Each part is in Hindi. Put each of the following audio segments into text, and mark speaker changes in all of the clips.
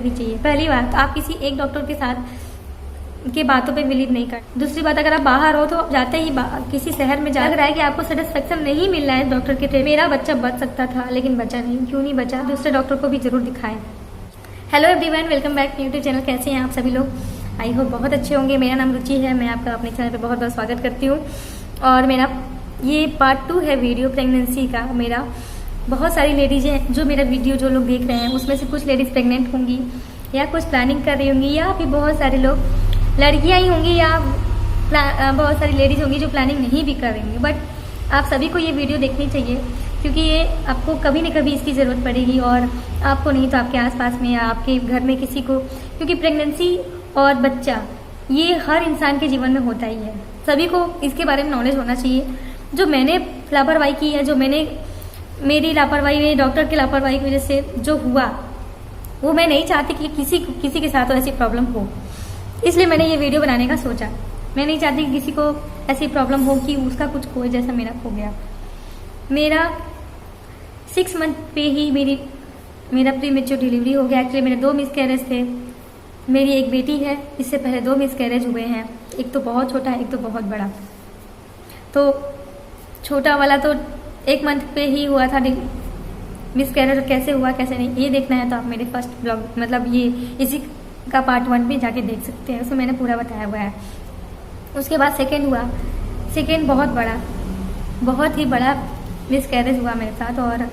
Speaker 1: भी चाहिए। पहली बात, आप किसी एक डॉक्टर के साथ की बातों पे बिलीव नहीं कर। दूसरी बात, अगर आप बाहर हो तो आप जाते ही किसी शहर में जा रहा है कि आपको सेटिस्फेक्शन नहीं मिल रहा है डॉक्टर के थे। मेरा बच्चा बच सकता था लेकिन बचा नहीं। क्यों नहीं बचा? दूसरे डॉक्टर को भी जरूर दिखाएं। Hello everyone, welcome back to YouTube channel. कैसे हैं आप सभी लोग? आई होप बहुत अच्छे होंगे। मेरा नाम रुचि है, मैं आपका अपने चैनल पे बहुत बहुत स्वागत करती हूँ। और मेरा ये पार्ट 2 है वीडियो प्रेगनेंसी का। मेरा बहुत सारी लेडीज हैं जो मेरा वीडियो जो लोग देख रहे हैं, उसमें से कुछ लेडीज प्रेग्नेंट होंगी या कुछ प्लानिंग कर रही होंगी, या फिर बहुत सारे लोग लड़कियां ही होंगी, या बहुत सारी लेडीज होंगी जो प्लानिंग नहीं भी कर रही होंगी। बट आप सभी को ये वीडियो देखनी चाहिए क्योंकि ये आपको कभी न कभी इसकी ज़रूरत पड़ेगी, और आपको नहीं तो आपके आसपास में या आपके घर में किसी को, क्योंकि प्रेगनेंसी और बच्चा ये हर इंसान के जीवन में होता ही है। सभी को इसके बारे में नॉलेज होना चाहिए। जो मैंने लापरवाही की है, जो मेरी लापरवाही, डॉक्टर की लापरवाही की वजह से जो हुआ, वो मैं नहीं चाहती कि किसी के साथ ऐसी प्रॉब्लम हो। इसलिए मैंने ये वीडियो बनाने का सोचा। मैं नहीं चाहती कि किसी को ऐसी प्रॉब्लम हो कि उसका कुछ खोए जैसा मेरा खो गया। मेरा 6 मंथ पे ही मेरा प्री मेच्योर डिलीवरी हो गया। एक्चुअली मेरे 2 मिसकैरेज थे। मेरी एक बेटी है, इससे पहले 2 मिसकैरेज हुए हैं। एक तो बहुत छोटा है, एक तो बहुत बड़ा। तो छोटा वाला तो 1 मंथ पे ही हुआ था मिसकैरेज। कैसे हुआ कैसे नहीं, ये देखना है तो आप मेरे फर्स्ट ब्लॉग, मतलब ये इसी का पार्ट 1 में जाके देख सकते हैं। उसमें मैंने पूरा बताया हुआ है। उसके बाद सेकेंड हुआ। सेकेंड बहुत ही बड़ा मिसकैरेज हुआ मेरे साथ, और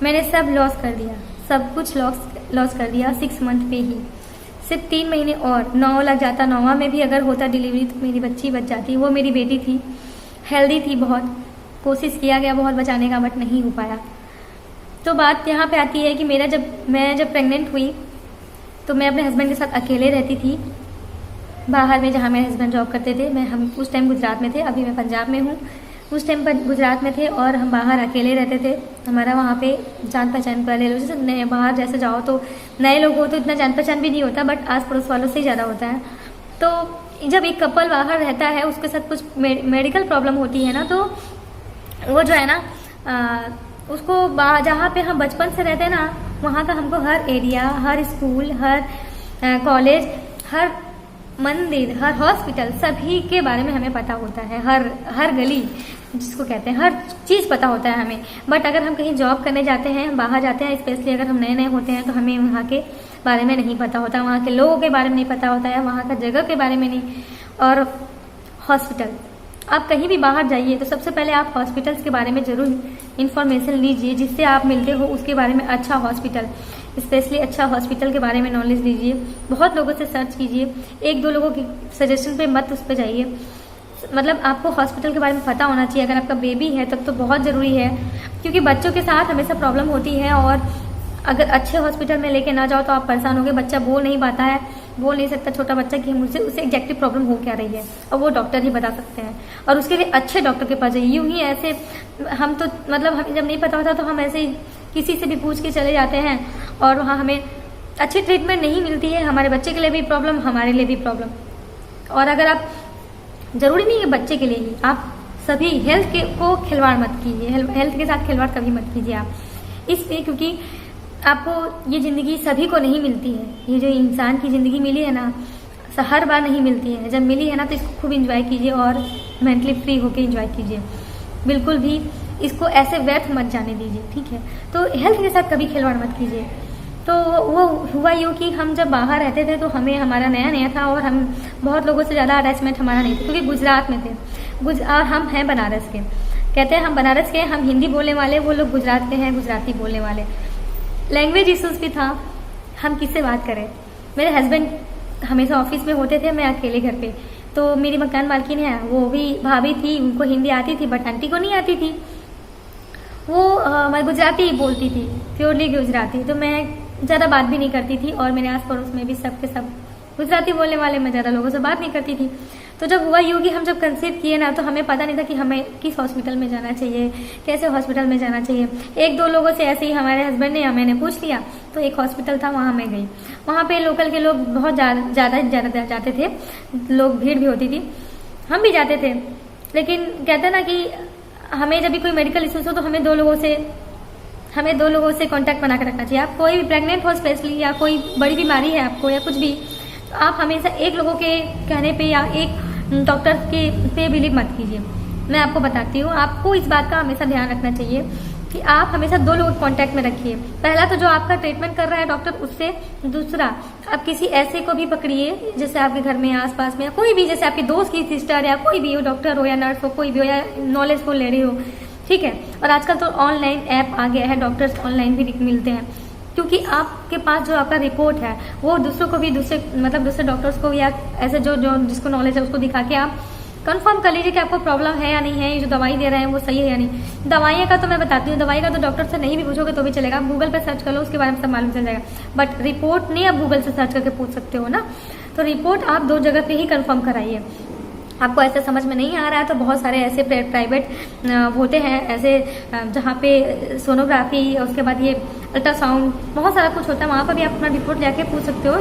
Speaker 1: मैंने सब लॉस कर दिया, सब कुछ लॉस कर दिया 6 मंथ पे ही। सिर्फ 3 महीने और 9 लग जाता। 9वां में भी अगर होता डिलीवरी तो मेरी बच्ची बच जाती। वो मेरी बेटी थी, हेल्दी थी, बहुत कोशिश किया गया बहुत बचाने का, बट नहीं हो पाया। तो बात यहाँ पे आती है कि मैं जब प्रेग्नेंट हुई तो मैं अपने हस्बैंड के साथ अकेले रहती थी बाहर में, जहाँ मेरे हस्बैंड जॉब करते थे। हम उस टाइम गुजरात में थे, अभी मैं पंजाब में हूँ। उस टाइम पर गुजरात में थे और हम बाहर अकेले रहते थे। हमारा वहाँ पे जान पहचान वाले लोग, जैसे नए बाहर जैसे जाओ तो नए लोग हो तो इतना जान पहचान भी नहीं होता, बट आस पड़ोस वालों से ही ज़्यादा होता है। तो जब एक कपल बाहर रहता है, उसके साथ कुछ मेडिकल प्रॉब्लम होती है ना, तो वो जो है ना उसको जहाँ पे हम बचपन से रहते हैं ना, वहाँ का हमको हर एरिया, हर स्कूल, हर कॉलेज, हर मंदिर, हर हॉस्पिटल, सभी के बारे में हमें पता होता है। हर गली जिसको कहते हैं, हर चीज़ पता होता है हमें। बट अगर हम कहीं जॉब करने जाते हैं, हम बाहर जाते हैं, स्पेशली अगर हम नए नए होते हैं, तो हमें वहाँ के बारे में नहीं पता होता, वहाँ के लोगों के बारे में नहीं पता होता है, वहाँ का जगह के बारे में नहीं। और हॉस्पिटल, आप कहीं भी बाहर जाइए तो सबसे पहले आप हॉस्पिटल्स के बारे में जरूर इन्फॉर्मेशन लीजिए। जिससे आप मिलते हो उसके बारे में, अच्छा हॉस्पिटल, स्पेशली अच्छा हॉस्पिटल के बारे में नॉलेज लीजिए। बहुत लोगों से सर्च कीजिए, 1-2 लोगों की सजेशन पे मत उस पर जाइए। मतलब आपको हॉस्पिटल के बारे में पता होना चाहिए। अगर आपका बेबी है तब तो बहुत ज़रूरी है, क्योंकि बच्चों के साथ हमेशा प्रॉब्लम होती है, और अगर अच्छे हॉस्पिटल में लेके ना जाओ तो आप परेशान होगे। बच्चा बोल नहीं पाता है, बोल नहीं सकता छोटा बच्चा कि मुझे उसे एग्जैक्टली प्रॉब्लम हो क्या रही है, और वो डॉक्टर ही बता सकते हैं। और उसके लिए अच्छे डॉक्टर के पास जाइए। यूं ही ऐसे हम तो मतलब हमें जब नहीं पता होता तो हम ऐसे ही किसी से भी पूछ के चले जाते हैं, और वहाँ हमें अच्छी ट्रीटमेंट नहीं मिलती है। हमारे बच्चे के लिए भी प्रॉब्लम, हमारे लिए भी प्रॉब्लम। और अगर आप, जरूरी नहीं है बच्चे के लिए ही, आप सभी हेल्थ को खिलवाड़ मत कीजिए। हेल्थ के साथ खिलवाड़ कभी मत कीजिए आप, इसलिए क्योंकि आपको ये ज़िंदगी सभी को नहीं मिलती है। ये जो इंसान की ज़िंदगी मिली है ना, हर बार नहीं मिलती है। जब मिली है ना तो इसको खूब एंजॉय कीजिए और मेंटली फ्री होकर एंजॉय कीजिए। बिल्कुल भी इसको ऐसे व्यर्थ मत जाने दीजिए, ठीक है? तो हेल्थ के साथ कभी खिलवाड़ मत कीजिए। तो वो हुआ यूँ कि हम जब बाहर रहते थे तो हमारा नया था, और हम बहुत लोगों से ज़्यादा अटैचमेंट हमारा नहीं था, क्योंकि गुजरात में थे और हम हैं बनारस के। कहते हैं हम बनारस के, हम हिंदी बोलने वाले, वो लोग गुजरात के हैं, गुजराती बोलने वाले। लैंग्वेज इशूज़ भी था, हम किससे बात करें। मेरे हस्बैंड हमेशा ऑफिस में होते थे, मैं अकेले घर पे। तो मेरी मकान मालकिन है, वो भी भाभी थी, उनको हिंदी आती थी, बट आंटी को नहीं आती थी। वो मैं गुजराती बोलती थी, प्योरली गुजराती। तो मैं ज़्यादा बात भी नहीं करती थी, और मेरे आस पड़ोस में भी सब के सब गुजराती बोलने वाले, मैं ज़्यादा लोगों से बात नहीं करती थी। तो जब हुआ यूँ कि हम जब कंसीव किए ना, तो हमें पता नहीं था कि हमें किस हॉस्पिटल में जाना चाहिए, कैसे हॉस्पिटल में जाना चाहिए। 1-2 लोगों से ऐसे ही हमारे हस्बैंड ने या मैंने पूछ लिया, तो एक हॉस्पिटल था, वहाँ मैं गई। वहाँ पे लोकल के लोग बहुत ज़्यादा जाते थे, लोग, भीड़ भी होती थी, हम भी जाते थे। लेकिन कहते ना कि हमें जब भी कोई मेडिकल इशूज़ हो तो हमें 2 लोगों से हमें 2 लोगों से कांटेक्ट बना के रखना चाहिए। आप कोई भी प्रेग्नेंट हो स्पेशली, या कोई बड़ी बीमारी है आपको या कुछ भी, तो आप हमेशा एक लोगों के कहने पे या एक डॉक्टर के पे बिलीव मत कीजिए। मैं आपको बताती हूँ, आपको इस बात का हमेशा ध्यान रखना चाहिए कि आप हमेशा 2 लोगों को कांटेक्ट में रखिए। पहला तो जो आपका ट्रीटमेंट कर रहा है डॉक्टर, उससे। दूसरा, आप किसी ऐसे को भी पकड़िए जैसे आपके घर में आसपास में, या कोई भी, जैसे आपके दोस्त की सिस्टर या कोई भी हो, डॉक्टर हो या नर्स हो, कोई भी हो, या नॉलेजफुल लेडी हो, ठीक है। और आजकल तो ऑनलाइन ऐप आ गया है, डॉक्टर्स ऑनलाइन भी मिलते हैं, क्योंकि आपके पास जो आपका रिपोर्ट है वो दूसरों को भी, दूसरे डॉक्टर्स को या ऐसे जो जिसको नॉलेज है उसको दिखा के आप कंफर्म कर लीजिए कि आपको प्रॉब्लम है या नहीं है, ये जो दवाई दे रहे हैं वो सही है या नहीं। दवाइयाँ का तो मैं बताती हूँ, दवाई का तो डॉक्टर से नहीं भी पूछोगे तो भी चलेगा, आप गूगल पे सर्च कर लो, उसके बारे में सब मालूम चल जाएगा। बट रिपोर्ट नहीं आप गूगल से सर्च करके पूछ सकते हो ना, तो रिपोर्ट आप 2 जगह पे ही कंफर्म कराइए। आपको ऐसे समझ में नहीं आ रहा है तो बहुत सारे ऐसे प्राइवेट होते हैं ऐसे, जहाँ पे सोनोग्राफी, उसके बाद ये अल्ट्रासाउंड, बहुत सारा कुछ होता है, वहाँ पर भी आप अपना रिपोर्ट जाके पूछ सकते हो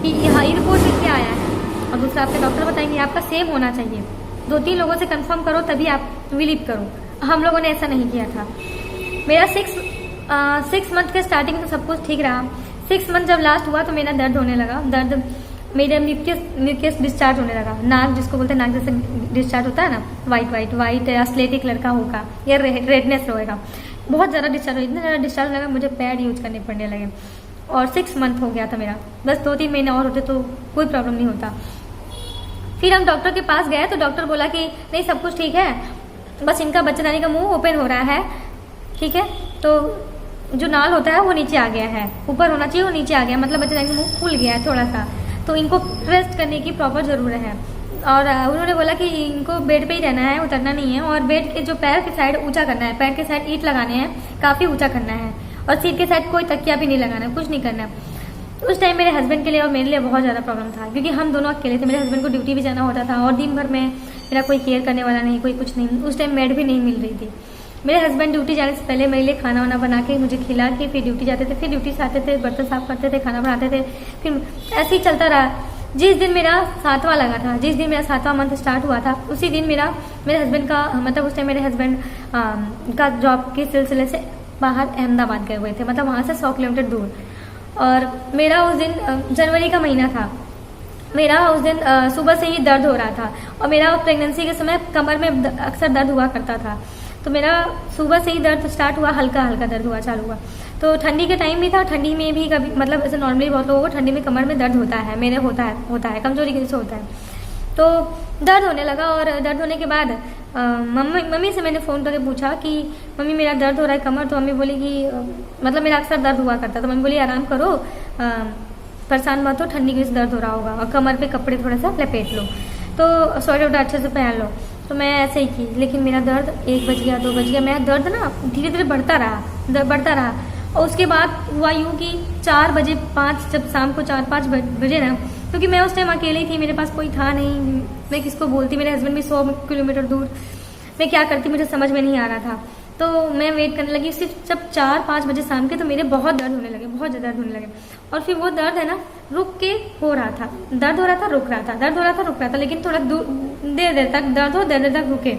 Speaker 1: कि हाँ ये रिपोर्ट में क्या आया है, और दूसरा आपके डॉक्टर बताएंगे। आपका सेम होना चाहिए, 2-3 लोगों से कंफर्म करो तभी आप बिलीव करो। हम लोगों ने ऐसा नहीं किया था। मेरा 6 मंथ के स्टार्टिंग तो सब कुछ ठीक रहा। 6 मंथ जब लास्ट हुआ तो मेरा दर्द होने लगा, मेरे म्यूकस डिस्चार्ज होने लगा, नाक जिसको बोलते हैं, नाक जैसे डिस्चार्ज होता है ना, वाइट या स्लेटी कलर का होगा, या रेडनेस रहेगा, बहुत ज़्यादा डिस्चार्ज हो, इतना ज़्यादा डिस्चार्ज लगा मुझे पैड यूज करने पड़ने लगे। और 6 मंथ हो गया था मेरा, बस 2-3 महीने और होते तो कोई प्रॉब्लम नहीं होता। फिर हम डॉक्टर के पास गए तो डॉक्टर बोला कि नहीं सब कुछ ठीक है, बस इनका बच्चेदानी का मुंह ओपन हो रहा है, ठीक है, तो जो नाल होता है वो नीचे आ गया है, ऊपर होना चाहिए वो नीचे आ गया, मतलब बच्चेदानी का मुंह खुल गया है थोड़ा सा, तो इनको रेस्ट करने की प्रॉपर ज़रूरत है। और उन्होंने बोला कि इनको बेड पे ही रहना है, उतरना नहीं है, और बेड के जो पैर के साइड ऊंचा करना है, पैर के साइड ईंट लगाने हैं, काफ़ी ऊंचा करना है, और सीट के साइड कोई तकिया भी नहीं लगाना है, कुछ नहीं करना है। उस टाइम मेरे हस्बैंड के लिए और मेरे लिए बहुत ज़्यादा प्रॉब्लम था, क्योंकि हम दोनों अकेले थे। मेरे हस्बैंड को ड्यूटी भी जाना होता था, और दिन भर में मेरा कोई केयर करने वाला नहीं, कोई कुछ नहीं। उस टाइम मेड भी नहीं मिल रही थी। मेरे हस्बैंड ड्यूटी जाने से पहले मेरे लिए खाना वाना बना के मुझे खिला के फिर ड्यूटी जाते थे, फिर ड्यूटी से आते थे, बर्तन साफ करते थे, खाना बनाते थे, फिर ऐसे ही चलता रहा। जिस दिन मेरा 7वां लगा था, जिस दिन मेरा 7वां मंथ स्टार्ट हुआ था, उसी दिन मेरे हस्बैंड का, मतलब उस टाइम मेरे हस्बैंड का जॉब के सिलसिले से बाहर अहमदाबाद गए हुए थे, मतलब वहाँ से 100 किलोमीटर दूर। और मेरा उस दिन जनवरी का महीना था, मेरा उस दिन सुबह से ही दर्द हो रहा था, और मेरा प्रेगनेंसी के समय कमर में अक्सर दर्द हुआ करता था, तो मेरा सुबह से ही दर्द स्टार्ट हुआ, हल्का हल्का दर्द हुआ चालू हुआ। तो ठंडी के टाइम भी था, ठंडी में भी कभी, मतलब ऐसे नॉर्मली बहुत लोगों को ठंडी में कमर में दर्द होता है, मेरे होता है कमजोरी की वजह से होता है। तो दर्द होने लगा, और दर्द होने के बाद मम्मी से मैंने फ़ोन करके पूछा कि मम्मी मेरा दर्द हो रहा है कमर, तो मम्मी बोली कि मतलब मेरा अक्सर दर्द हुआ करता, तो मम्मी बोली आराम करो, परेशान मत हो, ठंडी की वजह से दर्द हो रहा होगा, और कमर पे कपड़े थोड़ा सा लपेट लो, तो स्वेटर अच्छे से पहन लो। तो मैं ऐसे ही की, लेकिन मेरा दर्द 1 बज गया, 2 बज गया, मेरा दर्द ना धीरे धीरे बढ़ता रहा। और उसके बाद हुआ यूँ कि 4 बजे 5, जब शाम को 4-5 बजे ना, क्योंकि मैं उस टाइम अकेली थी, मेरे पास कोई था नहीं, मैं किसको बोलती, मेरे हस्बैंड भी 100 किलोमीटर दूर, मैं क्या करती मुझे समझ में नहीं आ रहा था। तो मैं वेट करने लगी, सिर्फ जब 4-5 बजे शाम के, तो मेरे बहुत दर्द होने लगे, बहुत ज़्यादा दर्द होने लगे। और फिर वो दर्द है ना रुक के हो रहा था, दर्द हो रहा था रुक रहा था, दर्द हो रहा था रुक रहा था, लेकिन थोड़ा देर तक दर्द हो, देर तक रुके,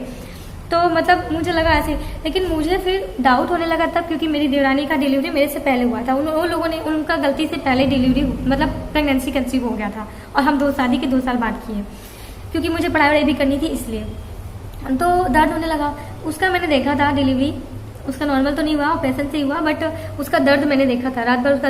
Speaker 1: तो मतलब मुझे लगा ऐसे। लेकिन मुझे फिर डाउट होने लगा तब, क्योंकि मेरी देवरानी का डिलीवरी मेरे से पहले हुआ था, उन लोगों ने, उनका गलती से पहले डिलीवरी, मतलब प्रेगनेंसी कंसीव हो गया था, और हम शादी के 2 साल बाद किए, क्योंकि मुझे पढ़ाई भी करनी थी इसलिए। तो दर्द होने लगा, उसका मैंने देखा था डिलीवरी, उसका नॉर्मल तो नहीं हुआ, ऑपरेशन से ही हुआ, बट उसका दर्द मैंने देखा था, रात भर उसका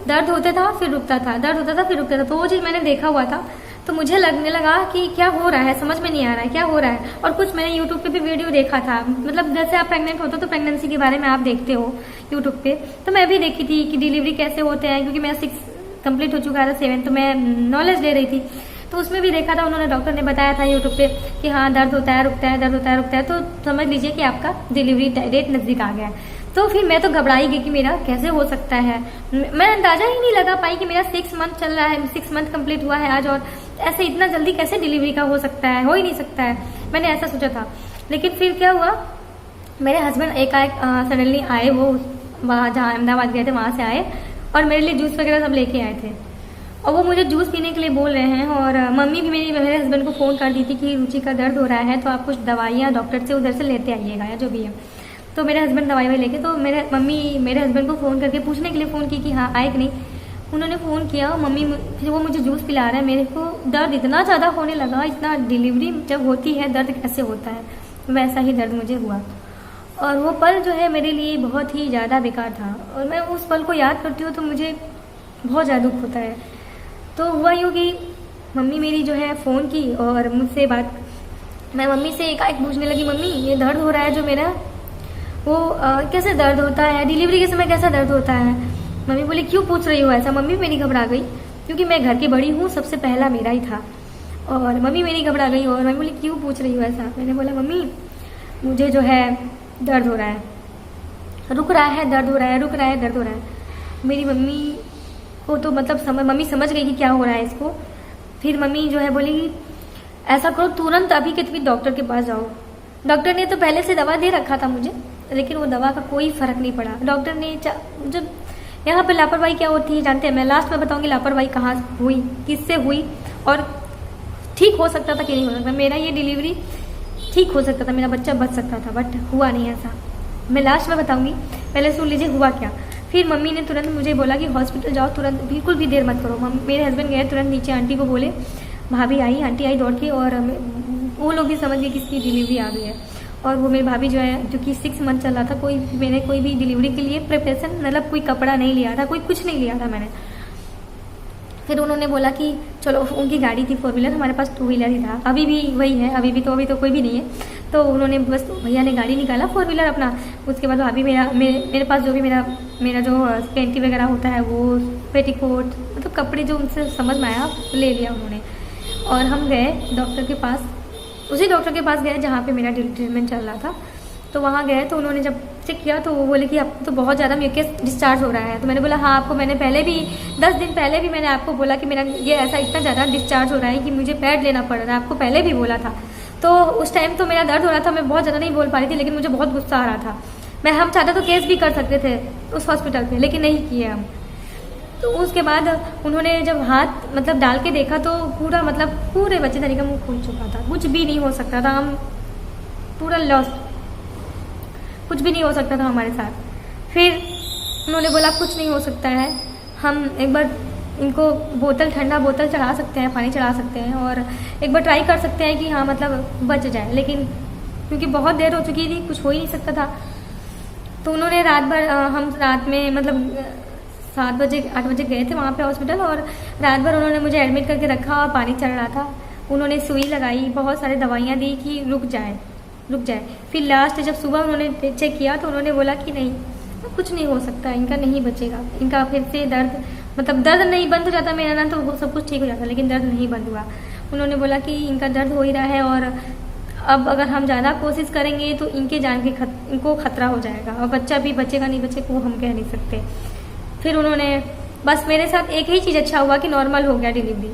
Speaker 1: दर्द होता था फिर रुकता था, दर्द होता था फिर रुकता था, तो वो चीज़ मैंने देखा हुआ था। तो मुझे लगने लगा कि क्या हो रहा है, समझ में नहीं आ रहा है क्या हो रहा है। और कुछ मैंने यूट्यूब पे भी वीडियो देखा था, मतलब जैसे आप प्रेग्नेंट होते हो तो प्रेगनेंसी के बारे में आप देखते हो यूट्यूब पे, तो मैं भी देखी थी कि डिलीवरी कैसे होते हैं, क्योंकि मेरा 6 कंप्लीट हो चुका था, 7, तो मैं नॉलेज ले रही थी, तो उसमें भी देखा था, उन्होंने, डॉक्टर ने बताया था यूट्यूब पे कि हाँ दर्द होता है रुकता है, दर्द होता है रुकता है, तो समझ लीजिए कि आपका डिलीवरी डेट नज़दीक आ गया है। तो फिर मैं तो घबराई गई कि मेरा कैसे हो सकता है, मैं अंदाजा ही नहीं लगा पाई कि मेरा 6 मंथ चल रहा है, 6 मंथ कंप्लीट हुआ है आज, और ऐसे इतना जल्दी कैसे डिलीवरी का हो सकता है, हो ही नहीं सकता है, मैंने ऐसा सोचा था। लेकिन फिर क्या हुआ, मेरे हस्बैंड एकाएक सडनली आए, वो वहाँ जहाँ अहमदाबाद गए थे वहाँ से आए, और मेरे लिए जूस वगैरह सब लेके आए थे, और वो मुझे जूस पीने के लिए बोल रहे हैं। और मम्मी भी मेरे हस्बैंड को फ़ोन कर दी थी कि रुचि का दर्द हो रहा है, तो आप कुछ दवाइयाँ डॉक्टर से उधर से लेते आइएगा, या जो भी है। तो मेरे हस्बैंड दवाई लेके, तो मेरे मम्मी मेरे हस्बैंड को फ़ोन करके पूछने के लिए फ़ोन की कि हाँ आए कि नहीं। उन्होंने फ़ोन किया, मम्मी फिर वो मुझे जूस पिला रहा है। मेरे को दर्द इतना ज़्यादा होने लगा, इतना डिलीवरी जब होती है दर्द कैसे होता है वैसा ही दर्द मुझे हुआ। और वो पल जो है मेरे लिए बहुत ही ज़्यादा बेकार था, और मैं उस पल को याद करती हूँ तो मुझे बहुत ज़्यादा दुख होता है। तो हुआ यूँ कि मम्मी मेरी जो है फ़ोन की और मुझसे बात, मैं मम्मी से एकाएक पूछने लगी, मम्मी ये दर्द हो रहा है जो मेरा, वो कैसे दर्द होता है, डिलीवरी के समय कैसा दर्द होता है। मम्मी बोली क्यों पूछ रही हो ऐसा। मम्मी मेरी घबरा गई, क्योंकि मैं घर की बड़ी हूँ, सबसे पहला मेरा ही था। और मम्मी मेरी घबरा गई और मम्मी बोली क्यों पूछ रही हो ऐसा। मैंने बोला मम्मी मुझे जो है दर्द हो रहा है, रुक रहा है, दर्द हो रहा है, रुक रहा है, दर्द हो रहा है। मेरी मम्मी को तो मतलब मम्मी समझ गई कि क्या हो रहा है इसको। फिर मम्मी जो है बोली ऐसा करो तुरंत अभी के तभी डॉक्टर के पास जाओ। डॉक्टर ने तो पहले से दवा दे रखा था मुझे, लेकिन वो दवा का कोई फर्क नहीं पड़ा। डॉक्टर ने जब यहाँ पे लापरवाही क्या होती है जानते हैं, मैं लास्ट में बताऊंगी लापरवाही कहाँ हुई, किससे हुई और ठीक हो सकता था कि नहीं हो सकता। मेरा ये डिलीवरी ठीक हो सकता था, मेरा बच्चा बच सकता था, बट हुआ नहीं ऐसा। मैं लास्ट में बताऊंगी, पहले सुन लीजिए हुआ क्या। फिर मम्मी ने तुरंत मुझे बोला कि हॉस्पिटल जाओ तुरंत, बिल्कुल भी देर मत करो। मेरे हस्बैंड गए तुरंत नीचे, आंटी को बोले, भाभी आई, आंटी आई दौड़ के, और वो लोग भी समझ गए कि इसकी डिलीवरी आ गई है। और वो मेरी भाभी जो है, जो कि 6 मंथ चल रहा था, मैंने कोई भी डिलीवरी के लिए प्रिपरेशन मतलब कोई कपड़ा नहीं लिया था, कोई कुछ नहीं लिया था मैंने। फिर उन्होंने बोला कि चलो, उनकी गाड़ी थी 4 व्हीलर, हमारे पास 2 व्हीलर ही था, अभी भी वही है, अभी तो कोई भी नहीं है। तो उन्होंने बस भैया ने गाड़ी निकाला 4 व्हीलर अपना। उसके बाद भाभी मेरे पास जो भी मेरा जो पेंटी वगैरह होता है, वो पेटीकोट, मतलब कपड़े जो उनसे समझ में आया ले लिया उन्होंने। और हम गए डॉक्टर के पास, उसी डॉक्टर के पास गए जहाँ पे मेरा ट्रीटमेंट चल रहा था। तो वहाँ गए तो उन्होंने जब चेक किया तो वो बोले कि आपको तो बहुत ज़्यादा म्यूकस डिस्चार्ज हो रहा है। तो मैंने बोला हाँ, आपको मैंने पहले भी 10 दिन पहले भी मैंने आपको बोला कि मेरा ये ऐसा इतना ज़्यादा डिस्चार्ज हो रहा है कि मुझे पैड लेना पड़ रहा है, आपको पहले भी बोला था। तो उस टाइम तो मेरा दर्द हो रहा था, मैं बहुत ज़्यादा नहीं बोल पा रही थी, लेकिन मुझे बहुत गुस्सा आ रहा था। हम चाहते तो केस भी कर सकते थे उस हॉस्पिटल पर, लेकिन नहीं किए हम। तो उसके बाद उन्होंने जब हाथ मतलब डाल के देखा तो पूरे बच्चे तरीका मुँह खुल चुका था, कुछ भी नहीं हो सकता था, हम पूरा लॉस्ट, कुछ भी नहीं हो सकता था हमारे साथ। फिर उन्होंने बोला कुछ नहीं हो सकता है, हम एक बार इनको ठंडा बोतल चढ़ा सकते हैं, पानी चढ़ा सकते हैं, और एक बार ट्राई कर सकते हैं कि हाँ मतलब बच जाए। लेकिन क्योंकि बहुत देर हो चुकी थी, कुछ हो ही नहीं सकता था। तो उन्होंने रात भर, हम रात में मतलब 7 बजे 8 बजे गए थे वहाँ पे हॉस्पिटल, और रात भर उन्होंने मुझे एडमिट करके रखा और पानी चढ़ रहा था। उन्होंने सुई लगाई, बहुत सारे दवाइयाँ दी कि रुक जाए। फिर लास्ट जब सुबह उन्होंने चेक किया तो उन्होंने बोला कि नहीं, कुछ नहीं हो सकता, इनका नहीं बचेगा, इनका फिर से दर्द नहीं बंद हो जाता मेरा ना, तो सब कुछ ठीक हो जाता, लेकिन दर्द नहीं बंद हुआ। उन्होंने बोला कि इनका दर्द हो ही रहा है, और अब अगर हम ज़्यादा कोशिश करेंगे तो इनके जान के इनको खतरा हो जाएगा, और बच्चा भी बचेगा नहीं बचेगा वो हम कह नहीं सकते। फिर उन्होंने बस मेरे साथ एक ही चीज़ अच्छा हुआ कि नॉर्मल हो गया डिलीवरी,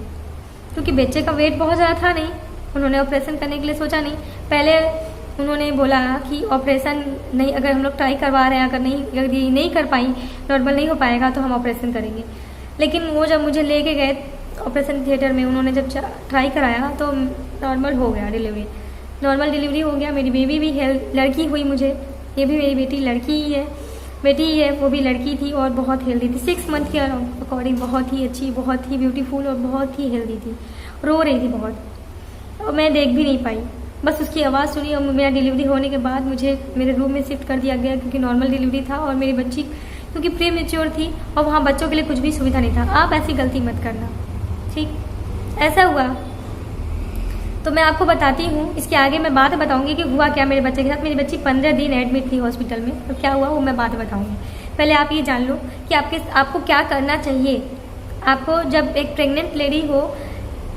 Speaker 1: क्योंकि बच्चे का वेट बहुत ज़्यादा था नहीं। उन्होंने ऑपरेशन करने के लिए सोचा नहीं, पहले उन्होंने बोला कि ऑपरेशन नहीं, अगर हम लोग ट्राई करवा रहे हैं, अगर नहीं कर पाई, नॉर्मल नहीं हो पाएगा तो हम ऑपरेशन करेंगे। लेकिन वो जब मुझे लेके गए ऑपरेशन थिएटर में, उन्होंने जब ट्राई कराया तो नॉर्मल हो गया डिलीवरी, नॉर्मल डिलीवरी हो गया। मेरी बेबी भी लड़की हुई मुझे, ये भी मेरी बेटी बेटी ही है, वो भी लड़की थी और बहुत हेल्दी थी, 6 मंथ के अकॉर्डिंग बहुत ही अच्छी, बहुत ही ब्यूटीफुल और बहुत ही हेल्दी थी। रो रही थी बहुत, और मैं देख भी नहीं पाई, बस उसकी आवाज़ सुनी। और मेरा डिलीवरी होने के बाद मुझे मेरे रूम में शिफ्ट कर दिया गया, क्योंकि नॉर्मल डिलीवरी था और मेरी बच्ची क्योंकि प्री मैच्योर थी और वहाँ बच्चों के लिए कुछ भी सुविधा नहीं था। आप ऐसी गलती मत करना, ठीक? ऐसा हुआ तो मैं आपको बताती हूँ, इसके आगे मैं बात बताऊँगी कि हुआ क्या मेरे बच्चे के साथ। मेरी बच्ची 15 दिन एडमिट थी हॉस्पिटल में, तो क्या हुआ वो मैं बात बताऊँगी। पहले आप ये जान लो कि आपको क्या करना चाहिए। आपको जब एक प्रेग्नेंट लेडी हो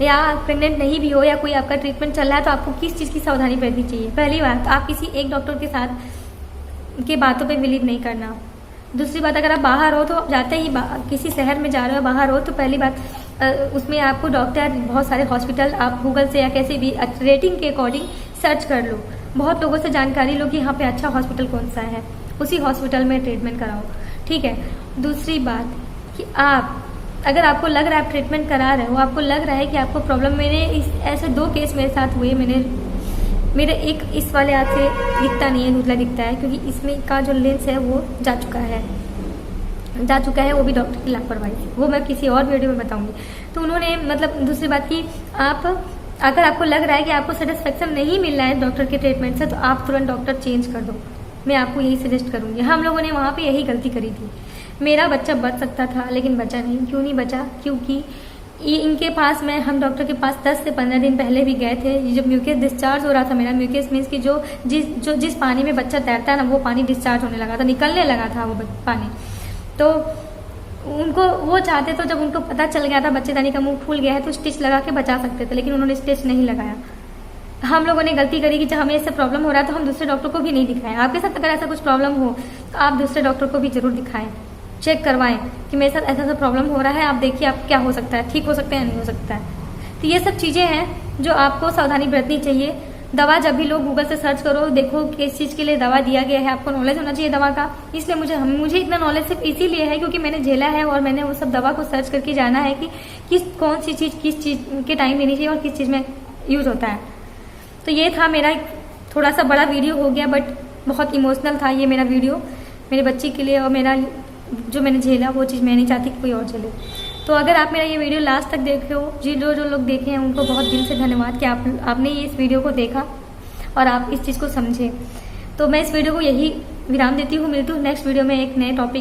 Speaker 1: या प्रेग्नेंट नहीं भी हो, या कोई आपका ट्रीटमेंट चल रहा है, तो आपको किस चीज़ की सावधानी बरतनी चाहिए। पहली बात, आप किसी एक डॉक्टर के साथ के बातों पे बिलीव नहीं करना। दूसरी बात, अगर आप बाहर हो तो जाते ही किसी शहर में जा रहे हो, बाहर हो, तो पहली बात उसमें आपको डॉक्टर, बहुत सारे हॉस्पिटल आप गूगल से या कैसे भी रेटिंग के अकॉर्डिंग सर्च कर लो, बहुत लोगों से जानकारी लो कि यहाँ पे अच्छा हॉस्पिटल कौन सा है, उसी हॉस्पिटल में ट्रीटमेंट कराओ, ठीक है। दूसरी बात कि अगर आपको लग रहा है आप ट्रीटमेंट करा रहे हो, आपको लग रहा है कि आपको प्रॉब्लम, ऐसे 2 केस मेरे साथ हुए, मैंने मेरे एक इस वाले हाथ से दिखता नहीं है, धुंधला दिखता है, क्योंकि इसमें का जो लेंस है वो जा चुका है, वो भी डॉक्टर की लापरवाही से। वो मैं किसी और वीडियो में बताऊंगी। तो उन्होंने मतलब दूसरी बात की, आप अगर आपको लग रहा है कि आपको सेटिस्फेक्शन नहीं मिल रहा है डॉक्टर के ट्रीटमेंट से, तो आप तुरंत डॉक्टर चेंज कर दो। मैं आपको यही सजेस्ट करूंगी। हम लोगों ने वहाँ पे यही गलती करी थी। मेरा बच्चा बच सकता था लेकिन बचा नहीं। क्यों नहीं बचा? क्योंकि इनके पास हम डॉक्टर के पास 10 से 15 दिन पहले भी गए थे। जब म्यूकस डिस्चार्ज हो रहा था मेरा, म्यूकस मीन्स कि जिस पानी में बच्चा तैरता है ना, वो पानी डिस्चार्ज होने लगा था, निकलने लगा था वो पानी। तो उनको वो चाहते तो जब उनको पता चल गया था बच्चेदानी का मुंह फूल गया है तो स्टिच लगा के बचा सकते थे, लेकिन उन्होंने स्टिच नहीं लगाया। हम लोगों ने गलती करी कि जब हमें इससे प्रॉब्लम हो रहा है तो हम दूसरे डॉक्टर को भी नहीं दिखाएं। आपके साथ अगर ऐसा कुछ प्रॉब्लम हो तो आप दूसरे डॉक्टर को भी जरूर दिखाएं, चेक करवाएं कि मेरे साथ ऐसा प्रॉब्लम हो रहा है, आप देखिए आप क्या हो सकता है, ठीक हो सकता है या नहीं हो सकता है। तो ये सब चीजें हैं जो आपको सावधानी बरतनी चाहिए। दवा जब भी लोग गूगल से सर्च करो, देखो किस चीज के लिए दवा दिया गया है, आपको नॉलेज होना चाहिए दवा का। इसलिए मुझे इतना नॉलेज सिर्फ इसीलिए है क्योंकि मैंने झेला है और मैंने वो सब दवा को सर्च करके जाना है कि कौन सी चीज किस चीज के टाइम लेनी चाहिए और किस चीज में यूज होता है। तो ये था मेरा थोड़ा सा बड़ा वीडियो हो गया, बट बहुत इमोशनल था ये मेरा वीडियो मेरे बच्चे के लिए। और मेरा जो मैंने झेला वो चीज़ मैं नहीं चाहती कि कोई और झेले। तो अगर आप मेरा ये वीडियो लास्ट तक देखे हो, जो लोग देखे हैं उनको बहुत दिल से धन्यवाद कि आपने ये इस वीडियो को देखा और आप इस चीज़ को समझे। तो मैं इस वीडियो को यही विराम देती हूँ। मिलती हूँ नेक्स्ट वीडियो में एक नए टॉपिक